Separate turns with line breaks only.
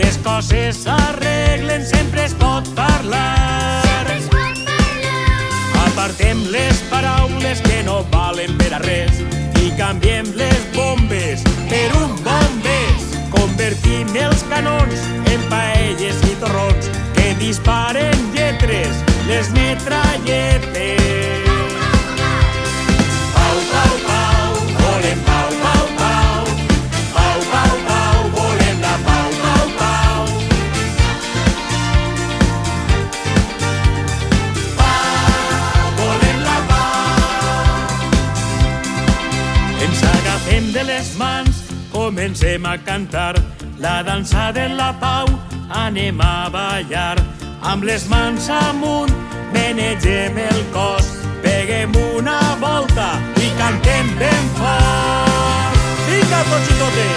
les coses s'arreglen, sempre es pot parlar. Apartem les paraules que no valen per a res i canviem les bombes per un bombers. Convertim els canons en paelles i torrons que disparen lletres, les metralletes. Pau, pau, pau, volem pau, pau, pau. Pau, pau, pau, volem la pau, pau, pau. Pau, volem la pau. Ens agafem de les mans, comencem a cantar la dansa de la pau, anem a ballar. Amb les mans amunt, menegem el cos, peguem una volta i cantem ben fort. Vinga, tots i totes!